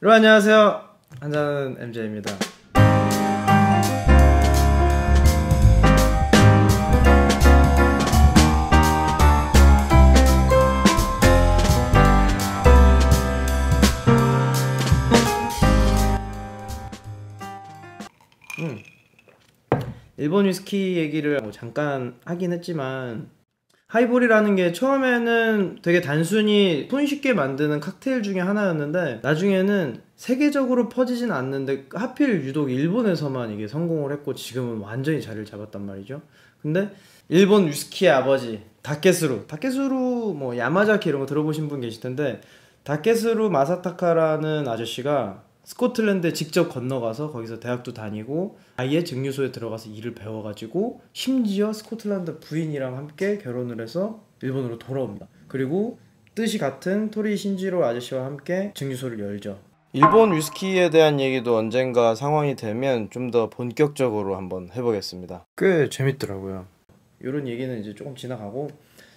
여러분 안녕하세요. 한잔하는 MJ입니다. 일본 위스키 얘기를 잠깐 하긴 했지만 하이볼이라는 게 처음에는 되게 단순히 손쉽게 만드는 칵테일 중에 하나였는데 나중에는 세계적으로 퍼지진 않는데 하필 유독 일본에서만 이게 성공을 했고 지금은 완전히 자리를 잡았단 말이죠. 근데 일본 위스키의 아버지 다케스루 뭐 야마자키 이런 거 들어보신 분 계실 텐데, 다케스루 마사타카라는 아저씨가 스코틀랜드에 직접 건너가서 거기서 대학도 다니고 아예 증류소에 들어가서 일을 배워가지고 심지어 스코틀랜드 부인이랑 함께 결혼을 해서 일본으로 돌아옵니다. 그리고 뜻이 같은 토리 신지로 아저씨와 함께 증류소를 열죠. 일본 위스키에 대한 얘기도 언젠가 상황이 되면 좀 더 본격적으로 한번 해보겠습니다. 꽤 재밌더라고요. 이런 얘기는 이제 조금 지나가고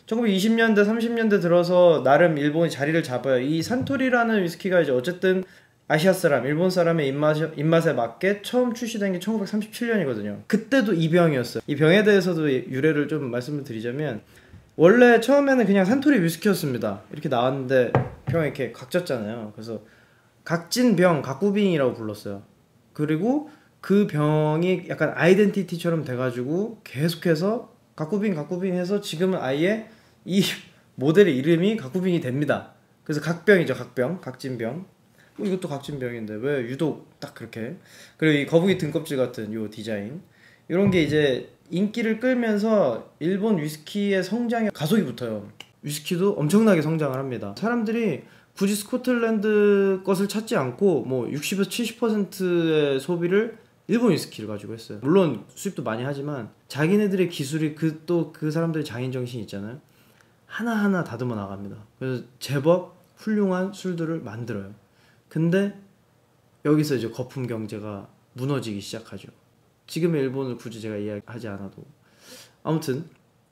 1920년대 30년대 들어서 나름 일본이 자리를 잡아요. 이 산토리라는 위스키가 이제 어쨌든 아시아 사람, 일본 사람의 입맛에 맞게 처음 출시된 게 1937년이거든요. 그때도 이 병이었어요. 이 병에 대해서도 유래를 좀 말씀을 드리자면, 원래 처음에는 그냥 산토리 위스키였습니다. 이렇게 나왔는데 병이 이렇게 각졌잖아요. 그래서 각진병, 각구빙이라고 불렀어요. 그리고 그 병이 약간 아이덴티티처럼 돼가지고 계속해서 각구빙 해서 지금은 아예 이 모델의 이름이 각구빙이 됩니다. 그래서 각병이죠. 각진병. 이것도 각진병인데 왜 유독 딱 그렇게. 그리고 이 거북이 등껍질 같은 요 디자인, 이런 게 이제 인기를 끌면서 일본 위스키의 성장에 가속이 붙어요. 위스키도 엄청나게 성장을 합니다. 사람들이 굳이 스코틀랜드 것을 찾지 않고 뭐 60에서 70%의 소비를 일본 위스키를 가지고 했어요. 물론 수입도 많이 하지만 자기네들의 기술이 그 사람들의 장인정신이 있잖아요. 하나하나 다듬어 나갑니다. 그래서 제법 훌륭한 술들을 만들어요. 근데 여기서 이제 거품 경제가 무너지기 시작하죠. 지금의 일본을 굳이 제가 이야기하지 않아도. 아무튼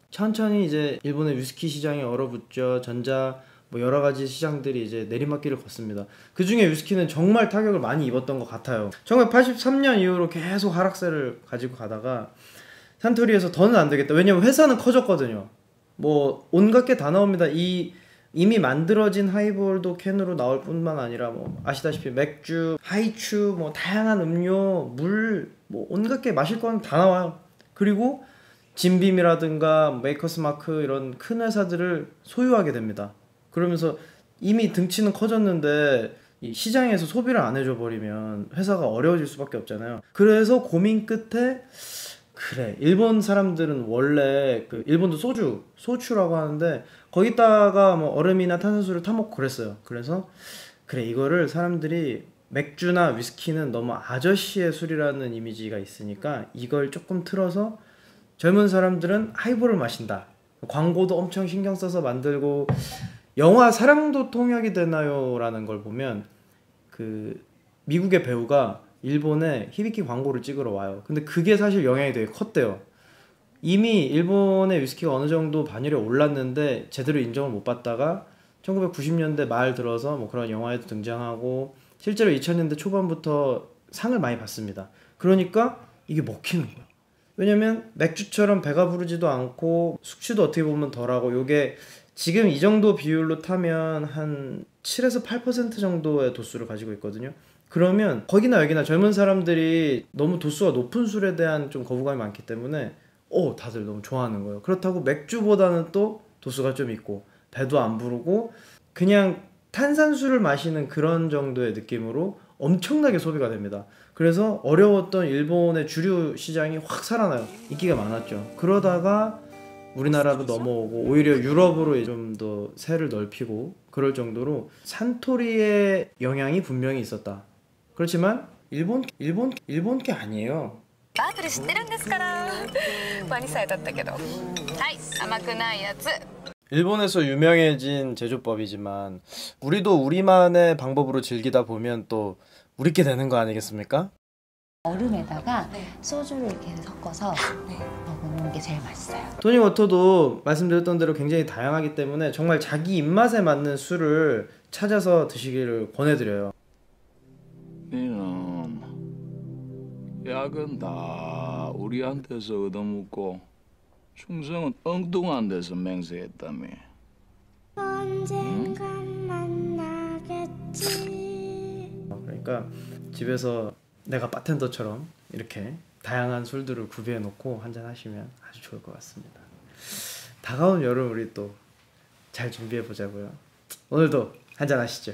천천히 이제 일본의 위스키 시장이 얼어붙죠. 전자 뭐 여러 가지 시장들이 이제 내리막길을 걷습니다. 그 중에 위스키는 정말 타격을 많이 입었던 것 같아요. 1983년 이후로 계속 하락세를 가지고 가다가 산토리에서 더는 안 되겠다. 왜냐면 회사는 커졌거든요. 뭐 온갖 게 다 나옵니다. 이미 만들어진 하이볼도 캔으로 나올 뿐만 아니라 뭐 아시다시피 맥주, 하이츄, 뭐 다양한 음료, 물, 뭐 온갖 게 마실 건 다 나와요. 그리고 진빔이라든가 메이커스 마크 이런 큰 회사들을 소유하게 됩니다. 그러면서 이미 등치는 커졌는데 이 시장에서 소비를 안 해줘 버리면 회사가 어려워질 수밖에 없잖아요. 그래서 고민 끝에 그래, 일본 사람들은 원래 일본도 소추라고 하는데 거기다가 뭐 얼음이나 탄산수를 타먹고 그랬어요. 그래서 그래, 이거를 사람들이 맥주나 위스키는 너무 아저씨의 술이라는 이미지가 있으니까 이걸 조금 틀어서 젊은 사람들은 하이볼을 마신다. 광고도 엄청 신경 써서 만들고, 영화 사랑도 통역이 되나요? 라는 걸 보면 미국의 배우가 일본에 히비키 광고를 찍으러 와요. 근데 그게 사실 영향이 되게 컸대요. 이미 일본의 위스키가 어느 정도 반열에 올랐는데 제대로 인정을 못 받다가 1990년대 말 들어서 뭐 그런 영화에도 등장하고 실제로 2000년대 초반부터 상을 많이 받습니다. 그러니까 이게 먹히는 거야. 왜냐면 맥주처럼 배가 부르지도 않고 숙취도 어떻게 보면 덜하고, 요게 지금 이 정도 비율로 타면 한 7에서 8% 정도의 도수를 가지고 있거든요. 그러면 거기나 여기나 젊은 사람들이 너무 도수가 높은 술에 대한 좀 거부감이 많기 때문에 다들 너무 좋아하는 거예요. 그렇다고 맥주보다는 또 도수가 좀 있고 배도 안 부르고 그냥 탄산수를 마시는 그런 정도의 느낌으로 엄청나게 소비가 됩니다. 그래서 어려웠던 일본의 주류 시장이 확 살아나요. 인기가 많았죠. 그러다가 우리나라로 넘어오고 오히려 유럽으로 좀 더 세를 넓히고 그럴 정도로 산토리의 영향이 분명히 있었다. 그렇지만 일본 게 아니에요. 일본에서 유명해진 제조법이지만 우리도 우리만의 방법으로 즐기다 보면 또 우리께 되는 거 아니겠습니까? 얼음에다가 소주를 이렇게 섞어서 먹는 게 제일 맛있어요. 토닉워터도 말씀드렸던 대로 굉장히 다양하기 때문에 정말 자기 입맛에 맞는 술을 찾아서 드시기를 권해드려요. 니는 약은 다 우리한테서 얻어먹고 충성은 엉뚱한 데서 맹세했다며. 언젠간 만나겠지. 그러니까 집에서 내가 바텐더처럼 이렇게 다양한 술들을 구비해 놓고 한잔 하시면 아주 좋을 것 같습니다. 다가온 여름 우리 또 잘 준비해 보자고요. 오늘도 한잔 하시죠.